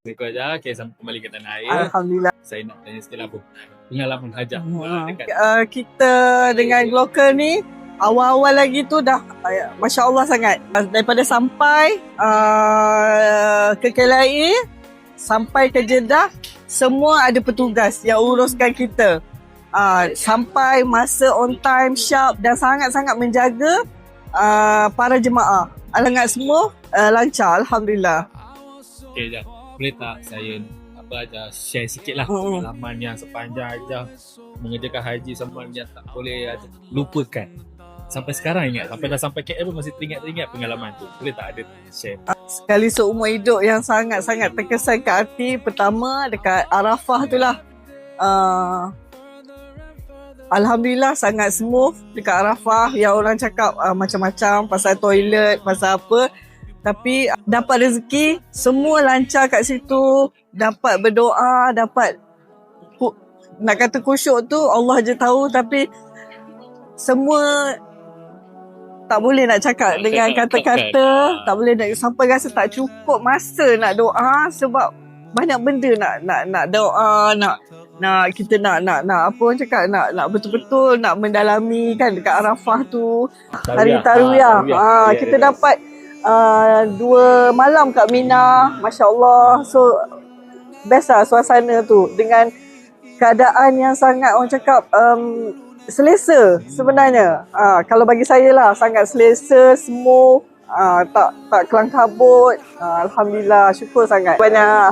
Itu aja. Okay, sampai kembali ke tanah air. Alhamdulillah. Saya nak tanya sikit lah Bu, pengalaman hajat dekat Kita dengan Glocal ni awal-awal lagi tu dah Masya Allah sangat. Daripada sampai ke KLIA sampai ke Jeddah, semua ada petugas yang uruskan kita. Sampai masa on time, sharp dan sangat-sangat menjaga para jemaah. Alangat semua lancar, Alhamdulillah. Okay, jap. Boleh tak saya share sikit lah pengalaman yang sepanjang aja mengerjakan haji sama yang tak boleh lupakan. Sampai sekarang ingat, sampai dah sampai KL pun masih teringat pengalaman tu. Boleh tak ada share? Sekali seumur hidup yang sangat-sangat terkesan kat hati. Pertama dekat Arafah tu lah. Alhamdulillah sangat smooth dekat Arafah. Yang orang cakap macam-macam pasal toilet, pasal apa. Tapi dapat rezeki, semua lancar kat situ. Dapat berdoa, dapat nak kata khusyuk tu Allah je tahu. Tapi semua tak boleh nak cakap dengan kata-kata, tak boleh nak sampai rasa tak cukup masa nak doa sebab banyak benda nak doa, nak kita nak apa orang cakap, nak betul-betul nak mendalami kan dekat Arafah tu. Hari Tarwiyah. Kita dapat 2 malam kat Mina, masya-Allah. So best lah suasana tu dengan keadaan yang sangat orang cakap selesa sebenarnya. Kalau bagi saya lah sangat selesa, smooth, tak kelang kabut. Alhamdulillah, syukur sangat. Banyak